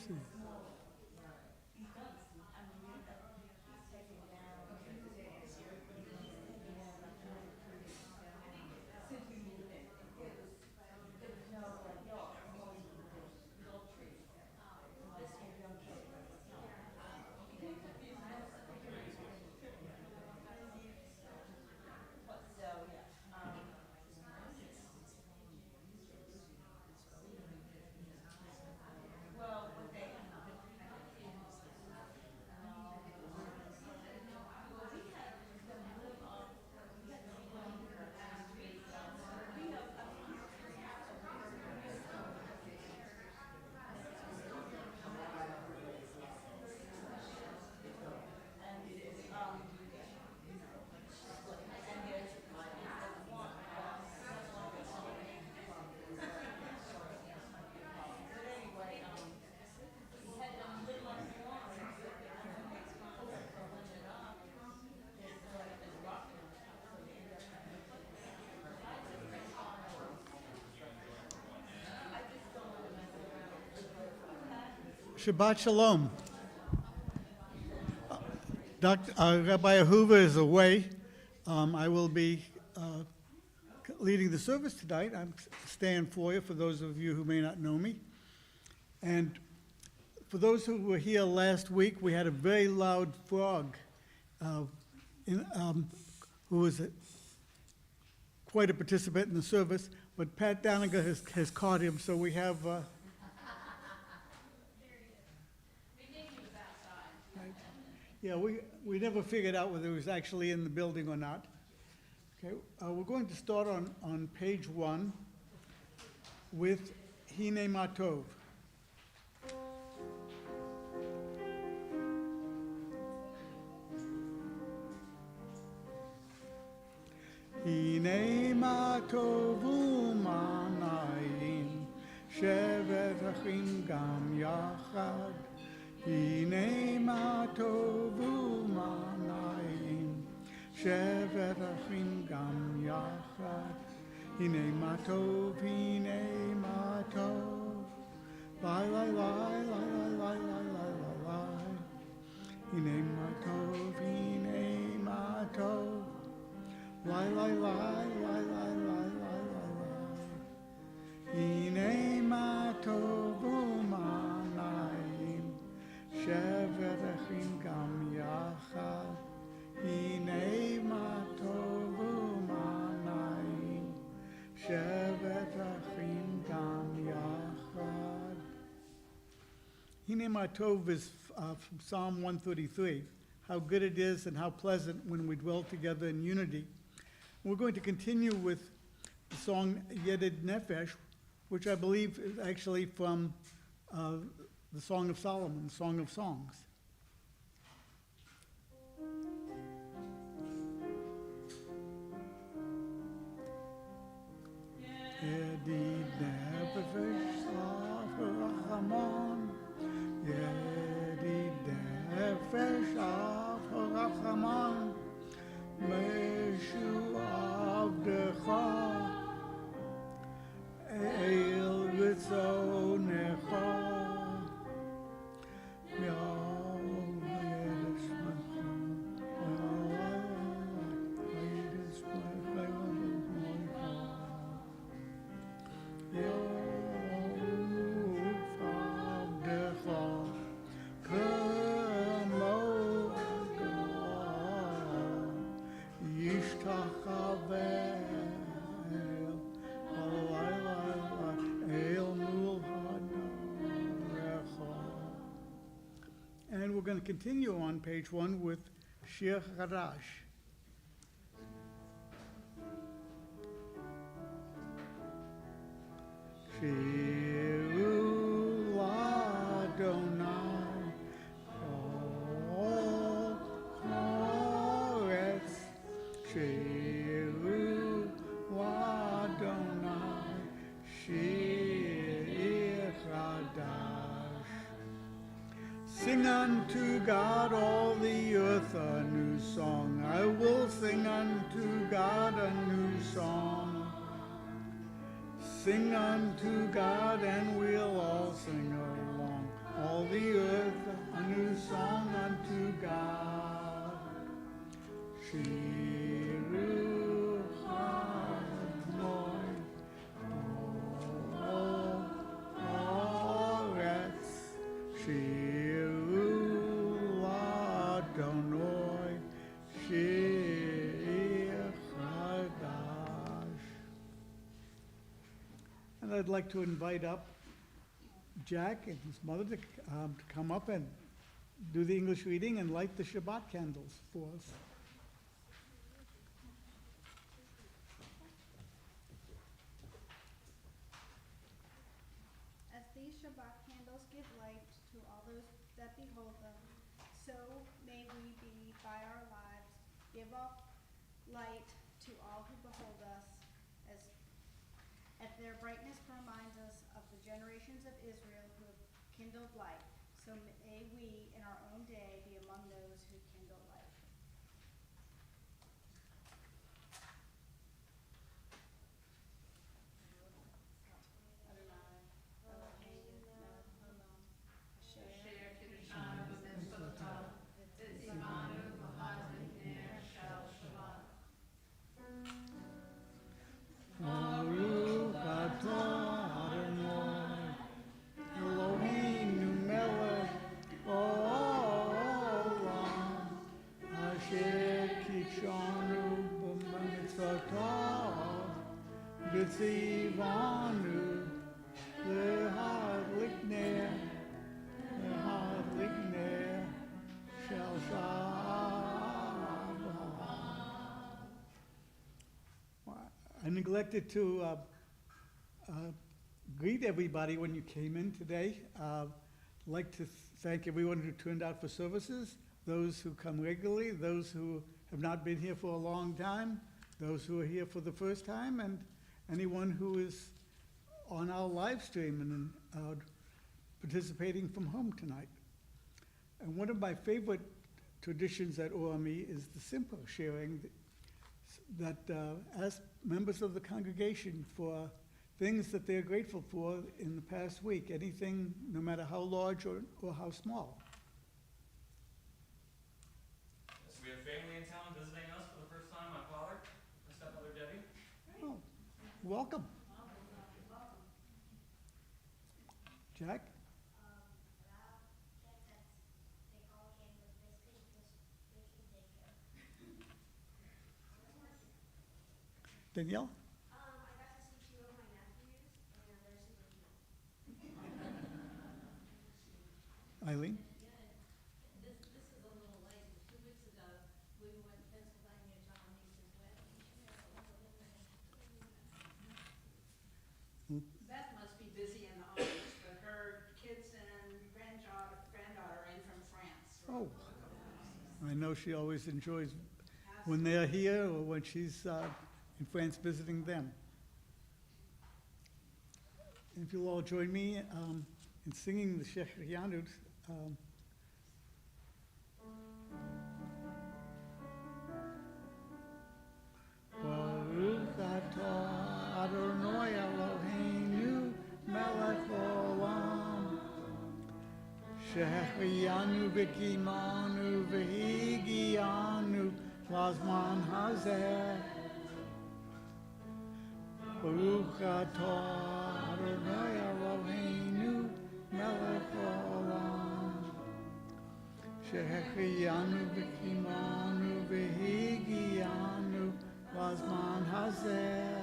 see. Shabbat Shalom. Rabbi Ahuva is away. I will be leading the service tonight. I'm Stan Foyer, for those of you who may not know me. And for those who were here last week, we had a very loud frog who was quite a participant in the service, but Pat Daniger has caught him, so we have... Yeah, we never figured out whether it was actually in the building or not. Okay, we're going to start on page 1 with Hine Matov. Hine Matov u'manayim shevet achim gam yachad. הנה מה טוב ומה נעים, שבת אחים גם יחד. הנה מה טוב, הנה מה טוב, לי לי לי לי לי לי לי לי לי. הנה מה טוב, הנה מה טוב, לי לי לי לי לי לי לי לי. הנה מה טוב ומה נעים, שבת אחים גם יחד, הנה מה טוב ומה נעים, שבת אחים גם יחד. Hine ma tov is from Psalm 133, how good it is and how pleasant when we dwell together in unity. We're going to continue with the song Yedid Nefesh, which I believe is actually from the Song of Solomon, Song of Songs. Yedid Nefesh Rachamon, Yedid Nefesh Rachamon, Meshu Avdecha, El Ritzonecha. And we're going to continue on page 1 with Shir Harash. Shiru Adonai Kol Haaretz, Shiru Adonai Shir Chadash. Sing unto God all the earth a new song. I will sing unto God a new song. Sing unto God and we'll all sing along. all the earth a new song unto God. Shiru Adonai, Oretz, Shiru Adonai, Shir Chadash. And I'd like to invite up Jack and his mother to come up and do the English reading and light the Shabbat candles for us. As these Shabbat candles give light to all those that behold them, so may we be by our lives give off light to all who behold us, as their brightness reminds us of the generations of Israel who have kindled light. So may we in our own day be among those who kindle light. Baruch atah Adonai, Eloheinu melech haolam, asher kitshanu b'mitzvotav, v'tzivanu l'hadlik ner shel I neglected to greet everybody when you came in today. I'd like to thank everyone who turned out for services, those who come regularly, those who have not been here for a long time, those who are here for the first time, and anyone who is on our live stream and participating from home tonight. And one of my favorite traditions at OME is the simple sharing that ask members of the congregation for things that they're grateful for in the past week, anything, no matter how large or how small. So we have family in town visiting us for the first time. My father, my stepmother Debbie. Oh, welcome. Jack? Danielle? I got to see two of my nephews, and they're super cute. Eileen? Yeah, this is a little late. 2 weeks ago, we went to Pennsylvania, John and Lisa's wedding. Beth must be busy in the office, but her kids and granddaughter are in from France. Oh, I know she always enjoys when they're here or when she's in France visiting them. And if you'll all join me in singing the Shehecheyanu. Baruch atah Adonai Eloheinu melech haolam, Shehecheyanu v'kimanu v'higianu lazman hazeh. Baruch atah Adonai Eloheinu melech haolam, Shehecheyanu v'kimanu v'higianu lazman hazeh.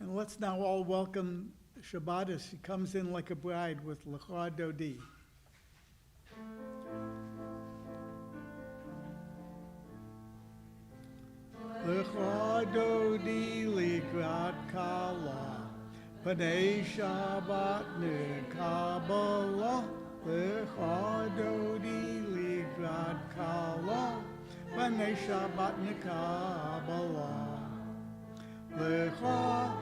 Let's now all welcome Shabbat as she comes in like a bride with Lecha Dodi. Lecha Dodi likrat kala, Panei Shabbat nekabala. Lecha Dodi likrat kala, Panei Shabbat nekabala. Lecha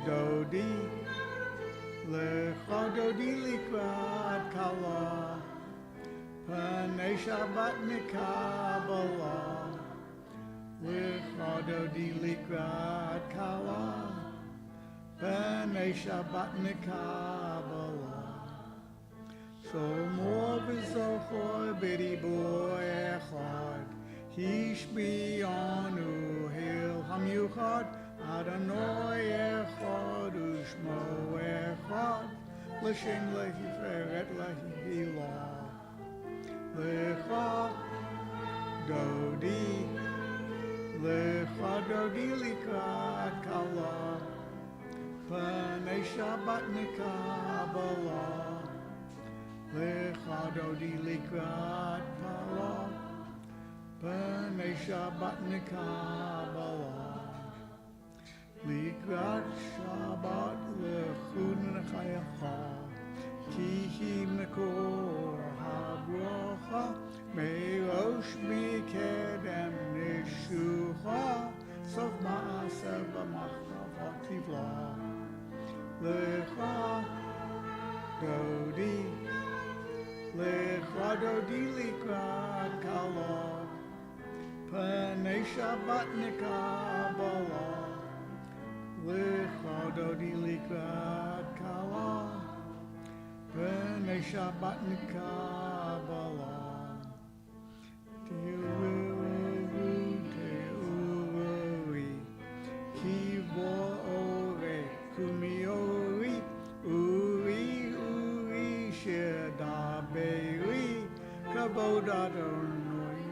Dodi Lecha dodi likrat kala, Panei Shabbat Kabbalah. Lecha dodi likrat kala, Panei Shabbat Kabbalah. So more v'zochor b'dibur echad, Hishbi anu hil hamyuchad, Adonai echad u'shmo echad, L'shem lehiferet lehilah. Lecha dodi likrat kala, Panei Shabbat Kabbalah. Lecha dodi likrat kala, Panei Shabbat Kabbalah. Likrat Shabbat lechun chayacha, Ki hi mekor habracha, Merosh mikedem nishucha, Sof ma'aser b'machshava tivla. Lecha dodi likrat kala, Panei Shabbat Kabbalah. Lecha dodi likrat kala, Panei Shabbat Kabbalah. Te'uri, Kivo ore, Kumiori, Uri, Shedaberi, Kabod Adonai,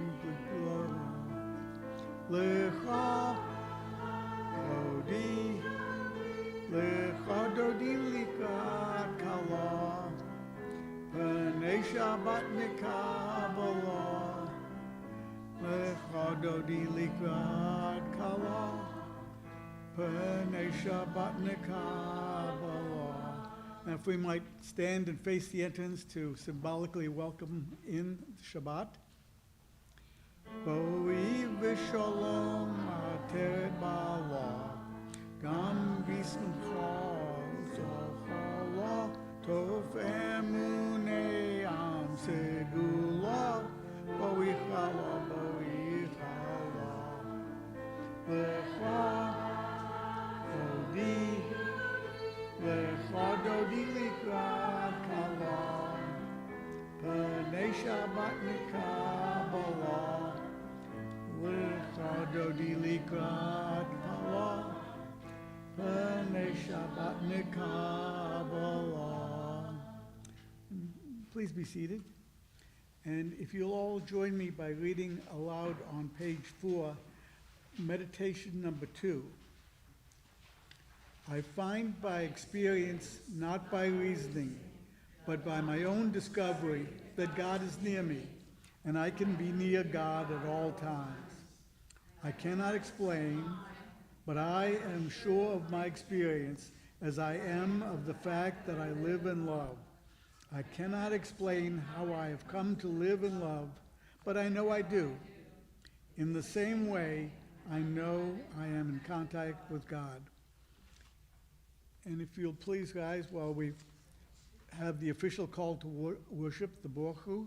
Lecha dodi likrat kala, Panei Shabbat Kabbalah. Lecha dodi likrat kala, Panei Shabbat Kabbalah. Now if we might stand and face the entrance to symbolically welcome in Shabbat. Boi v'shalom ateret ba'ala, Gam b'simcha zochala, Tov emunei am segula, Boi chala, Boi chala. Lecha dodi likrat kala, Panei Shabbat Kabbalah. Lecha dodi likrat kala, Panei Shabbat Kabbalah. Please be seated. And if you'll all join me by reading aloud on page 4, meditation number 2. I find by experience, not by reasoning, but by my own discovery, that God is near me, and I can be near God at all times. I cannot explain, but I am sure of my experience, as I am of the fact that I live and love. I cannot explain how I have come to live and love, but I know I do. In the same way, I know I am in contact with God. And if you'll please, guys, while we have the official call to worship, the Borchu.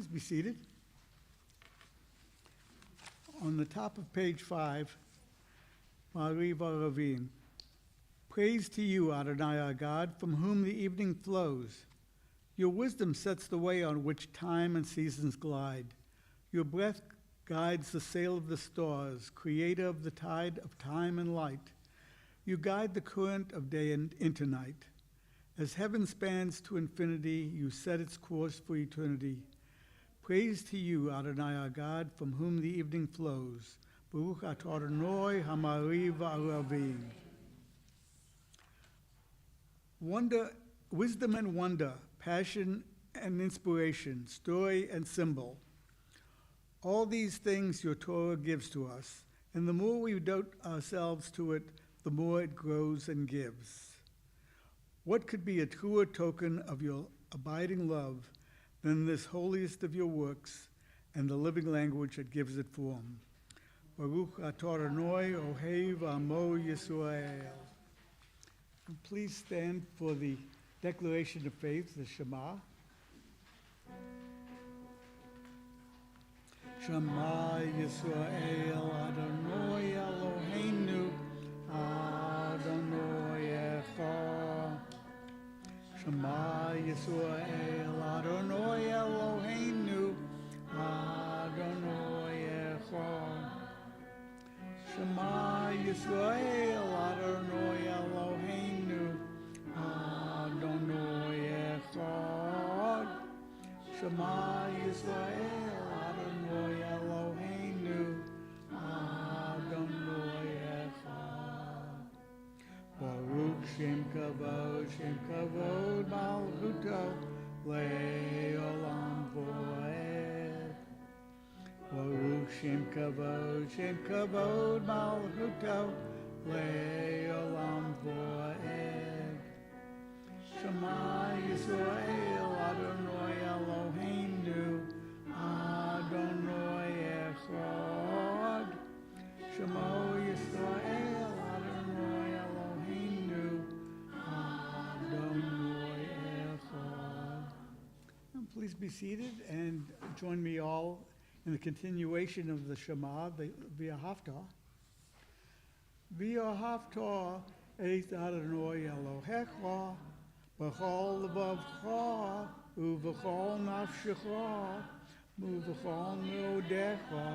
Please be seated. On the top of page 5, Mariva Ravine. Praise to you, Adonai our God, from whom the evening flows. Your wisdom sets the way on which time and seasons glide. Your breath guides the sail of the stars, creator of the tide of time and light. You guide the current of day and into night. As heaven spans to infinity, you set its course for eternity. Praise to you, Adonai our God, from whom the evening flows. Baruch atah Adonai hamariv aravim. Wonder, wisdom and wonder, passion and inspiration, story and symbol. All these things your Torah gives to us, and the more we devote ourselves to it, the more it grows and gives. What could be a truer token of your abiding love than this holiest of your works and the living language that gives it form? Baruch atah Adonai ohev amo Yisrael. And please stand for the declaration of faith, the Shema. Shema Yisrael Adonai Eloheinu Adonai Echad. Shema Yisrael Adonai Eloheinu Adonai Echad. Shema Yisrael Adonai Eloheinu Adonai Echad. Shema Yisrael Adonai Eloheinu Adonai Echad. Baruch Shem Kavod Malchuto Le'olam Voed. Baruch Shem Kavod Malchuto Le'olam Voed. Shema Yisrael Adonai Eloheinu Adonai Echad. Shema Yisrael Adonai Eloheinu Adonai Echad. And please be seated and join me all in the continuation of the Shema, the V'ahavta. V'ahavta et Adonai Elohecha b'chol levavcha u'v'chol nafshecha u'v'chol meodecha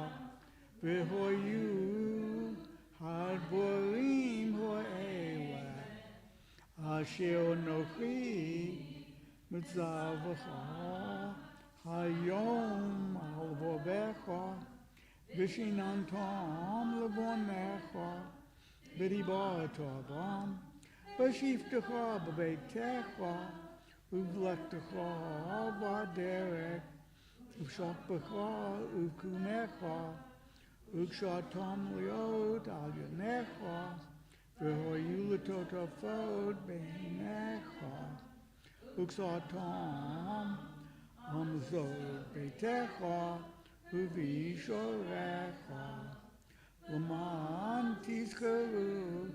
v'hoyu hadborim ho'elah asher nochi mitzavacha hayom al vovecha v'shinantam levonecha v'dibartavam v'shiftecha b'beitecha uv'lechtecha b'derech uv'shokbecha uv'kumecha uv'kshatam liot al yonecha v'hoyu l'totafot beinecha uv'ksatam amzot beitecha uv'ishorecha l'man tizkaru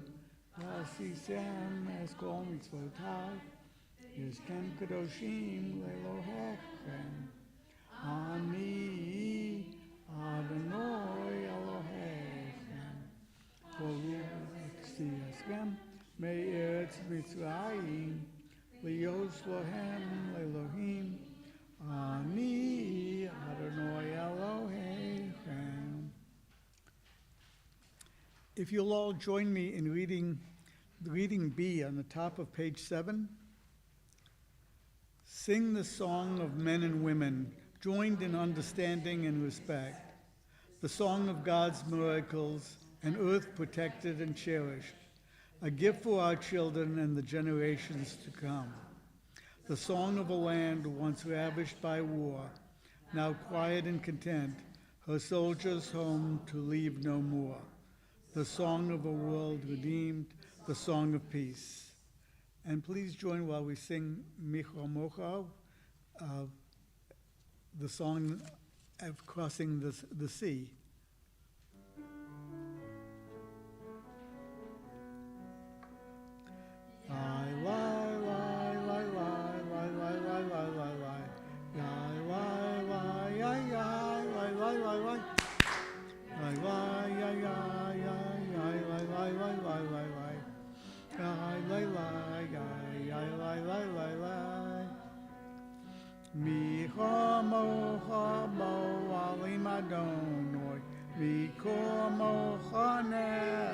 Asisem es kol mitzvotai, yiskem kadoshim lelohechem. Ani Adonai Elohechem. Baruch tziyaskem me'eretz Mitzrayim, lios lohem lelohim. Ani Adonai Elohechem. If you'll all join me in reading B on the top of page 7. Sing the song of men and women, joined in understanding and respect, the song of God's miracles, an earth protected and cherished, a gift for our children and the generations to come, the song of a land once ravished by war, now quiet and content, her soldiers home to leave no more, the song of a world redeemed, the song of peace. And please join while we sing Micha Mocha, the song of crossing the sea. Lie, lie, lie, lie, lie, lie, lie, lie, lie, lie, lie, lie, ochane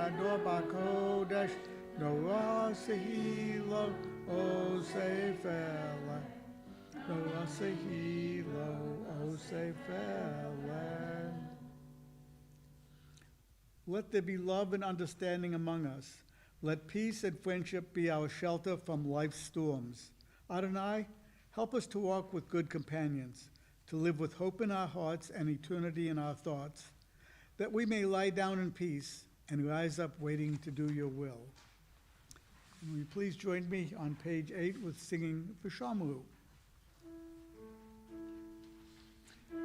ador bakodesh Noah sehilo o sefele Noah sehilo o sefele. Let there be love and understanding among us. Let peace and friendship be our shelter from life's storms. Adonai, help us to walk with good companions, to live with hope in our hearts and eternity in our thoughts, that we may lie down in peace and rise up waiting to do your will. And will you please join me on page 8 with singing Vishamru.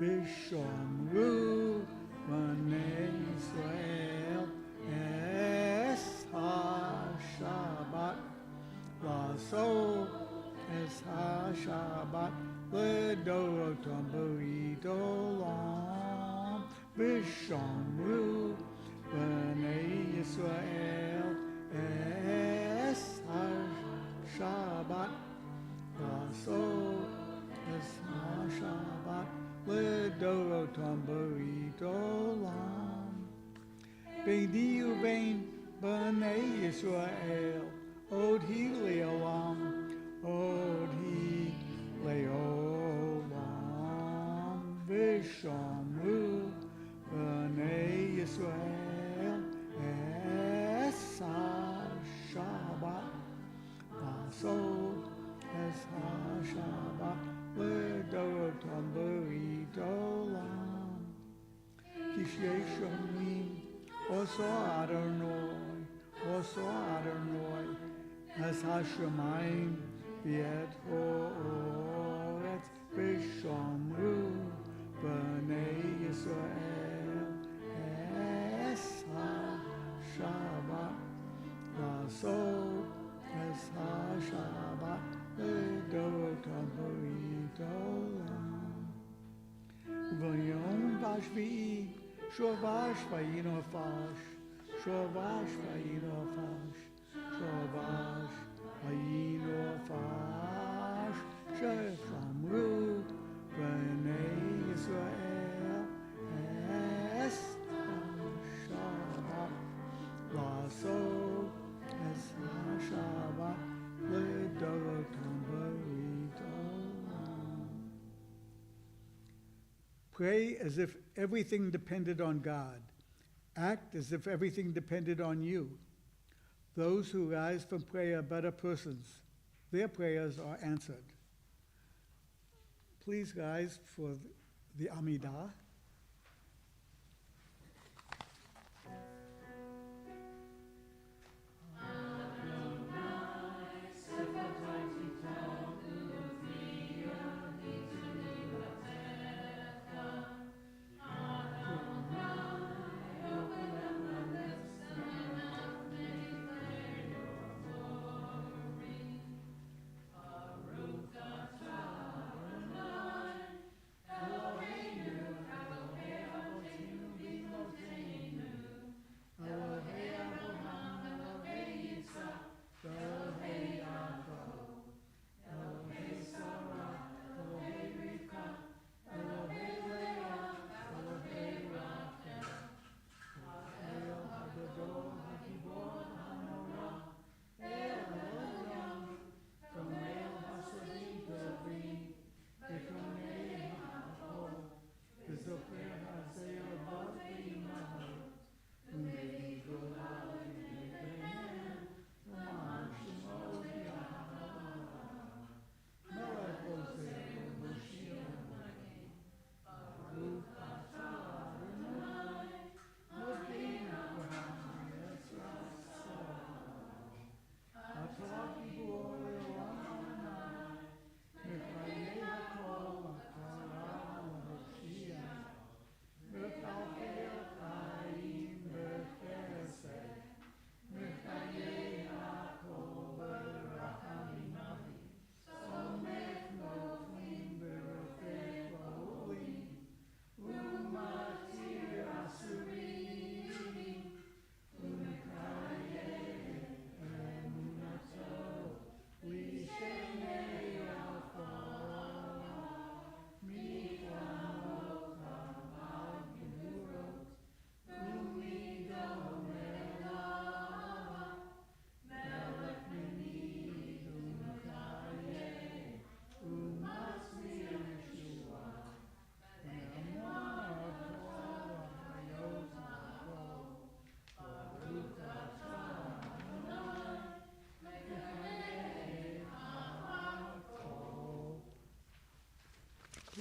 Vishamru, B'nai Yisrael, Es HaShabbat, Laso Es HaShabbat, L'dorotam B'rit Olam, Vishamru, B'nai Yisrael, Es HaShabbat, Laso Es HaShabbat, L'dorotam B'rit Olam. Beini uvein B'nai Yisrael, Od hi le'olam, Od hi le'olam. Vishamru B'nai Yisrael, Es HaShabbat, Laso Es HaShabbat, L'dorotam B'rit Olam. Kishrei Shomrim, Oso Adonai, Es HaShamayim, V'et Ha'oretz, Vishamru B'nai Yisrael, Es HaShabbat, Laso Es HaShabbat, L'dorotam B'rit Olam. V'yom v'ashvi'i, Shovash v'yinofash, Shovash v'yinofash, Shovash v'yinofash, Shechamru B'nai Yisrael, Es HaShabbat, Laso Es HaShabbat, L'dorotam B'rit Olam. Pray as if everything depended on God. Act as if everything depended on you. Those who rise from prayer are better persons. Their prayers are answered. Please rise for the Amidah.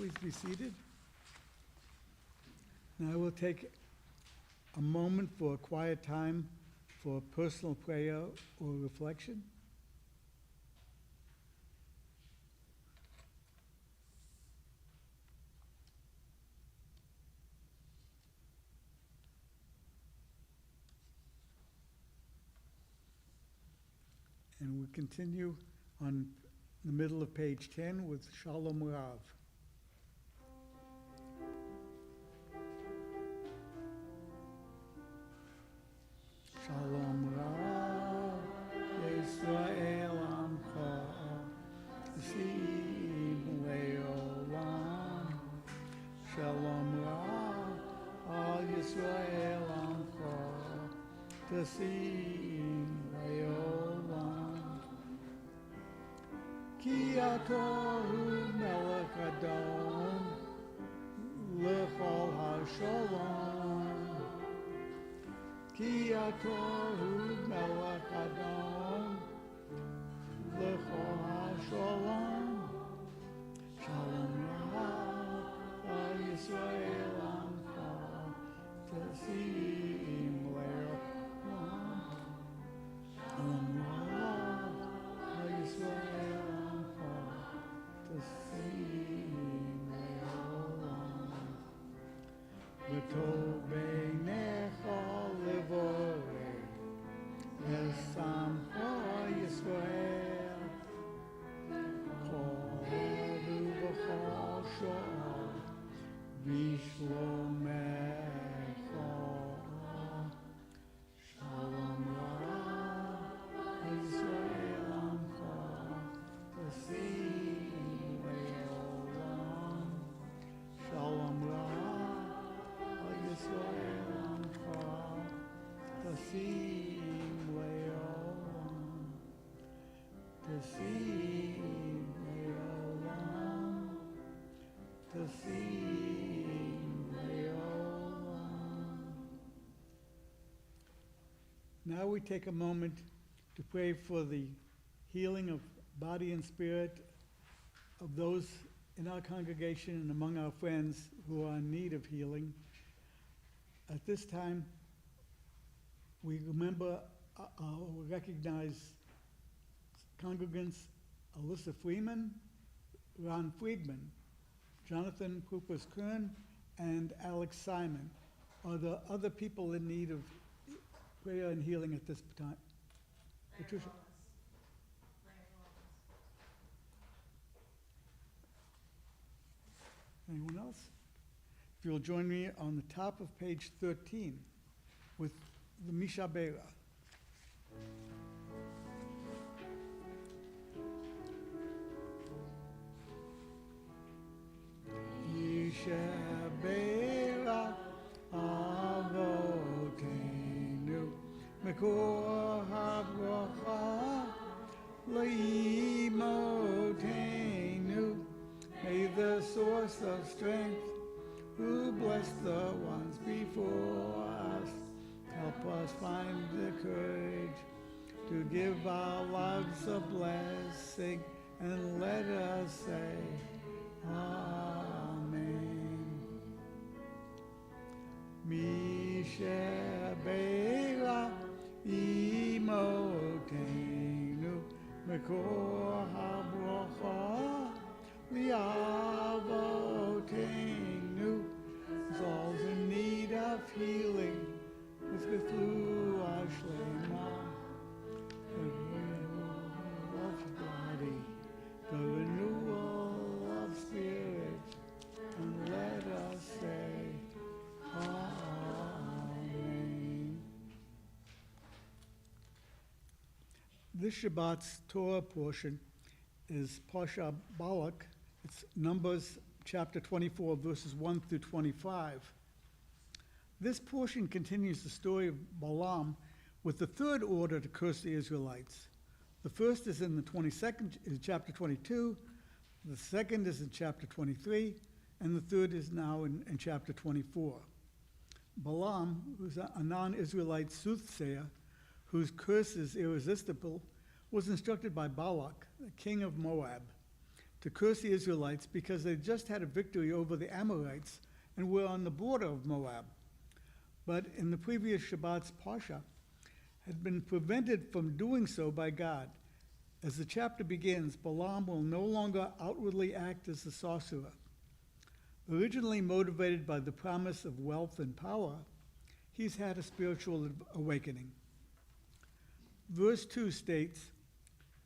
please be seated. Now I will take a moment for a quiet time for personal prayer or reflection. And we continue on the middle of page 10 with Shalom Rav. Shalom Rav, Yisrael Amcha, Sim Leolam. Shalom Rav, Al Yisrael Amcha, Sim Leolam. Ki atohu melech adon, lechol ha-shalom. Ki atohu melech adon, lechol ha-shalom. Shalom Rav, al Yisrael amcha, tesim le'olam. Shalom Rav, al Yisrael amcha, tesim le'olam. V'tov beinecha levoreh, esamcha Yisrael. Chol adu v'chol shor, v'shlomecha. Shalom Rav, Yisrael amcha, tesim le'olam. Shalom Rav, Yisrael amcha, tesim le'olam. Tesim le'olam. Tesim le'olam. Now we take a moment to pray for the healing of body and spirit of those in our congregation and among our friends who are in need of healing. At this time, we remember, we recognize congregants Alyssa Freeman, Ron Friedman, Jonathan Pupus-Kern, and Alex Simon. Are there other people in need of prayer and healing at this time? Patricia? Anyone else? If you'll join me on the top of page 13 with the Misha Bera. Yishabera avotenu mekor habracha leimotenu. May the source of strength, who blessed the ones before us, help us find the courage to give our lives a blessing, and let us say, Amen. Mishabera imotenu mekor habracha liavotenu. Souls in need of healing, with Gethua Shlema, the renewal of body, the renewal of spirit, and let us say, Amen. This Shabbat's Torah portion is Parsha Balak. It's Numbers chapter 24, verses 1 through 25. This portion continues the story of Balaam with the third order to curse the Israelites. The first is in the 22nd, is chapter 22, the second is in chapter 23, and the third is now in chapter 24. Balaam, who's a non-Israelite soothsayer, whose curse is irresistible, was instructed by Balak, the king of Moab, to curse the Israelites because they just had a victory over the Amorites and were on the border of Moab. But in the previous Shabbat's Parsha, had been prevented from doing so by God. As the chapter begins, Balaam will no longer outwardly act as a sorcerer. Originally motivated by the promise of wealth and power, he's had a spiritual awakening. Verse 2 states,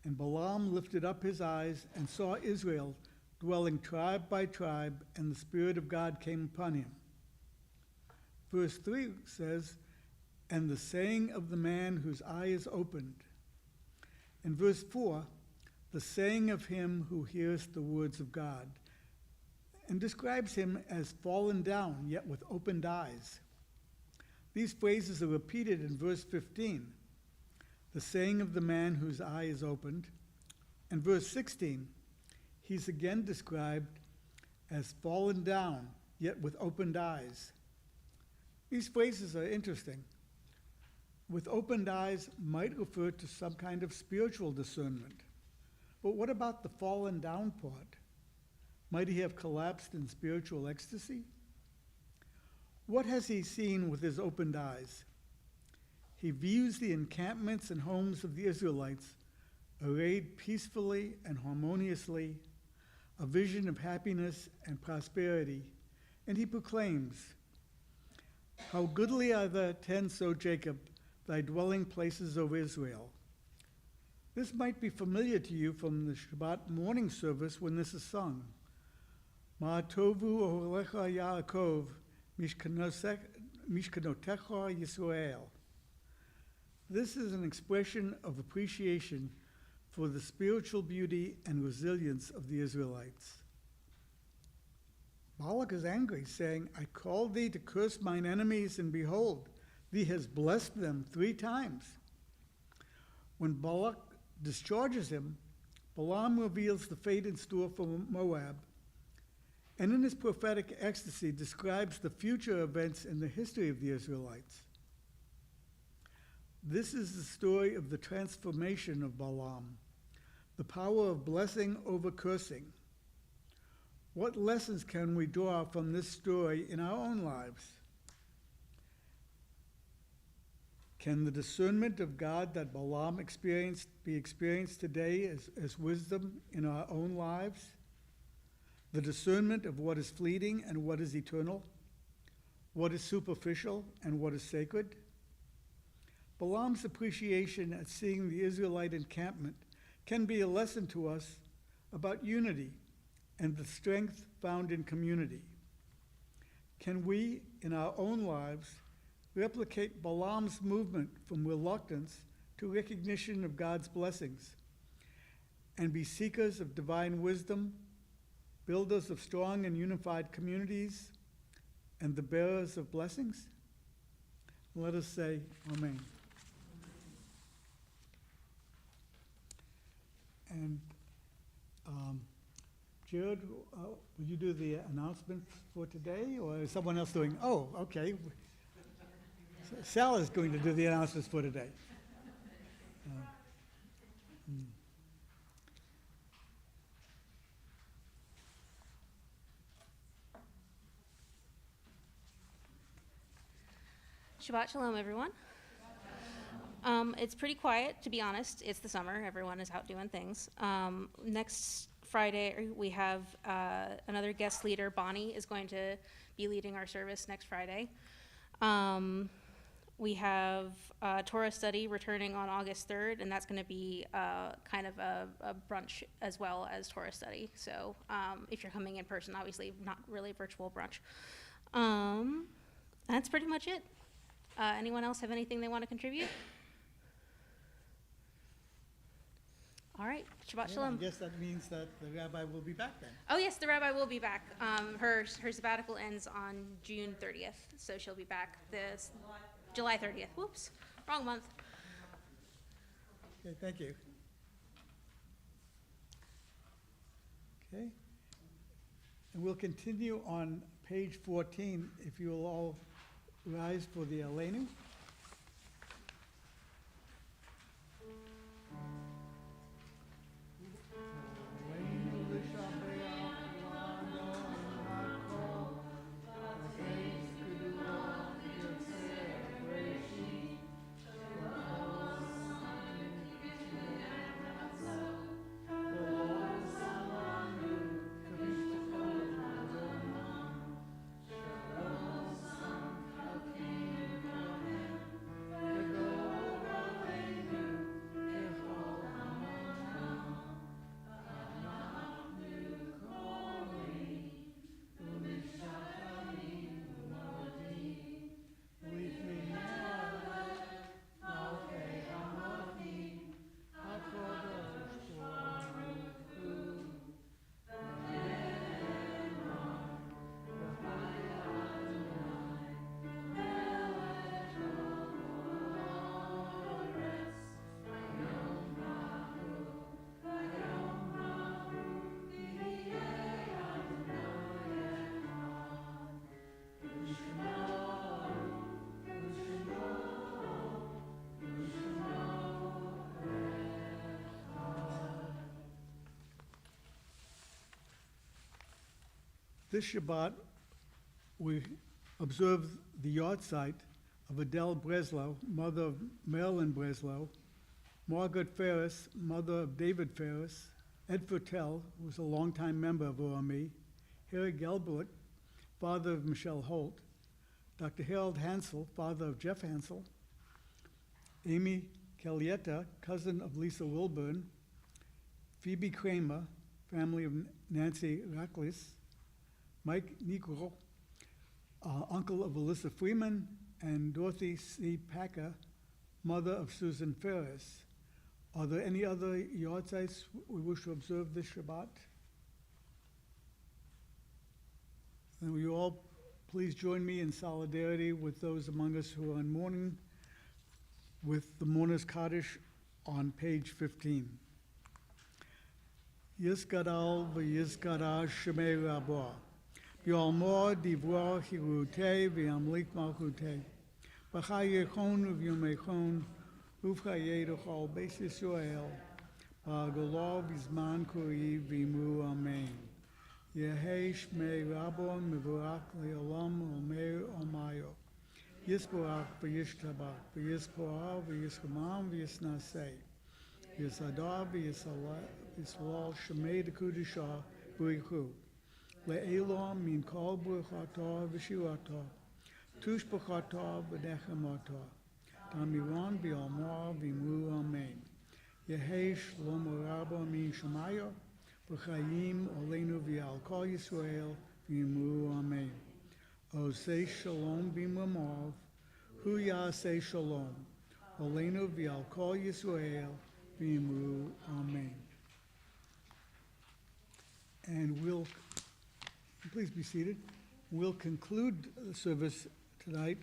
"And Balaam lifted up his eyes and saw Israel dwelling tribe by tribe, and the Spirit of God came upon him." Verse 3 says, "And the saying of the man whose eye is opened." And verse 4, "The saying of him who hears the words of God," and describes him as fallen down, yet with opened eyes. These phrases are repeated in verse 15, "The saying of the man whose eye is opened," and verse 16, he's again described as fallen down, yet with opened eyes. These phrases are interesting. With opened eyes might refer to some kind of spiritual discernment. But what about the fallen down part? Might he have collapsed in spiritual ecstasy? What has he seen with his opened eyes? He views the encampments and homes of the Israelites arrayed peacefully and harmoniously, a vision of happiness and prosperity, and he proclaims, "How goodly are the tents, O Jacob, thy dwelling places, O Israel." This might be familiar to you from the Shabbat morning service when this is sung. "Ma tovu oholecha Yaakov, mishkanotecha Yisrael." This is an expression of appreciation for the spiritual beauty and resilience of the Israelites. Balak is angry, saying, "I called thee to curse mine enemies, and behold, thee has blessed them 3 times. When Balak discharges him, Balaam reveals the fate in store for Moab, and in his prophetic ecstasy describes the future events in the history of the Israelites. This is the story of the transformation of Balaam, the power of blessing over cursing. What lessons can we draw from this story in our own lives? Can the discernment of God that Balaam experienced be experienced today as wisdom in our own lives? The discernment of what is fleeting and what is eternal, what is superficial and what is sacred? Balaam's appreciation at seeing the Israelite encampment can be a lesson to us about unity and the strength found in community. Can we, in our own lives, replicate Balaam's movement from reluctance to recognition of God's blessings and be seekers of divine wisdom, builders of strong and unified communities, and the bearers of blessings? Let us say Amen. And Jared, will you do the announcements for today, or is someone else doing? Oh, okay. Sal is going to do the announcements for today. Shabbat Shalom, everyone. It's pretty quiet, to be honest. It's the summer. Everyone is out doing things. Next Friday, we have another guest leader. Bonnie is going to be leading our service next Friday. We have Torah study returning on August 3rd, and that's going to be kind of a brunch as well as Torah study. So if you're coming in person, obviously not really virtual brunch. That's pretty much it. Anyone else have anything they want to contribute? All right, Shabbat Shalom. I guess that means that the rabbi will be back then. Oh yes, the rabbi will be back. Her sabbatical ends on June 30th, so she'll be back this July 30th. Whoops, wrong month. Okay, thank you. Okay, and we'll continue on page 14, if you will all rise for the Aleinu. Aleinu l'Shabbat. This Shabbat, we observe the yard site of Adele Breslow, mother of Marilyn Breslow, Margaret Ferris, mother of David Ferris, Ed Fertel, who was a longtime member of OME, Harry Gelbert, father of Michelle Holt, Dr. Harold Hansel, father of Jeff Hansel, Amy Calietta, cousin of Lisa Wilburn, Phoebe Kramer, family of Nancy Rackles, Mike Nichol, uncle of Alyssa Freeman, and Dorothy C. Packer, mother of Susan Ferris. Are there any other yard sites we wish to observe this Shabbat? And will you all please join me in solidarity with those among us who are in mourning with the Mourner's Kaddish on page 15. Yizgadal v'yizgada shemei rabah, v'yalmor divro hirutei v'yamlik malchutei, v'chayechon v'yomechon, uv'chayedochol beis Yisrael, v'agolo v'zman kori v'imru amen. Yehei shmei rabon mevorach le'olam omer omayo. Yisborach v'yishtabach, v'yisporah v'yiskamam v'yisnasei. Yisadar v'yisalal shemei dekudishah v'yichu. Le'elom min kol bruchato v'shirato. Tush b'chato v'dechamato. Tamiron v'yalmor v'imru amen. Yehei shlomo rabba min shemayo. V'chayim olenu v'yal kol Yisrael v'imru amen. O say shalom b'mamav, hu yaseh shalom. Olenu v'yal kol Yisrael v'imru amen. And we'll, please be seated. We'll conclude the service tonight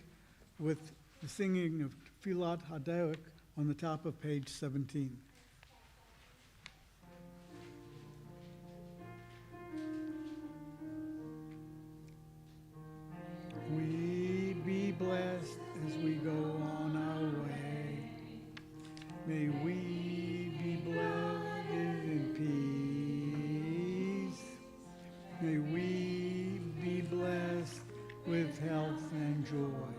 with the singing of Tfilat Haderek on the top of page 17. We be blessed as we go on our way. May we be blessed in peace. May we be blessed with health and joy.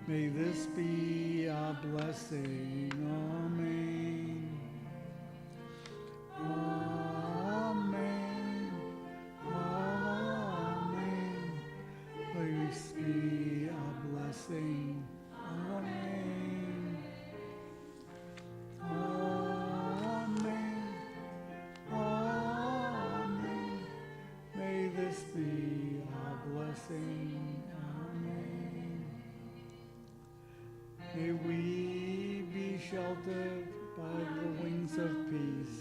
May this be our blessing. Amen. Amen. Amen. May this be our blessing. Amen. Amen. Amen. May this be our blessing. Amen. May we be sheltered by the wings of peace.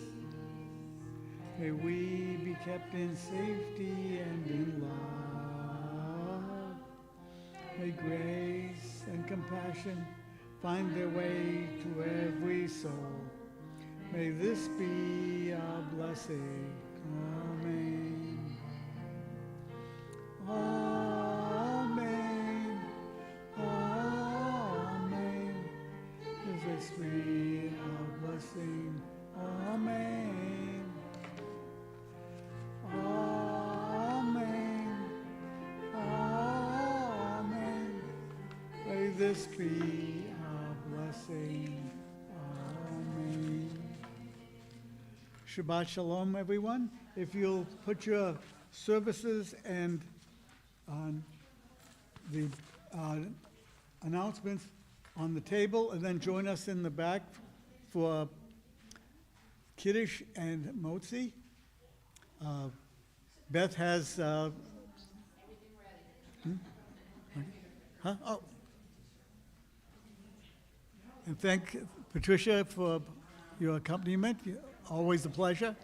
May we be kept in safety and in love. May grace and compassion find their way to every soul. May this be our blessing. Amen. Amen. Amen. May this be our blessing. Amen. Amen. Amen. May this be our blessing. Amen. Shabbat Shalom, everyone. If you'll put your services and the announcements on the table, and then join us in the back for Kiddush and Motzi. Beth has... Everything ready. Huh? Oh. And thank Patricia for your accompaniment. Always a pleasure.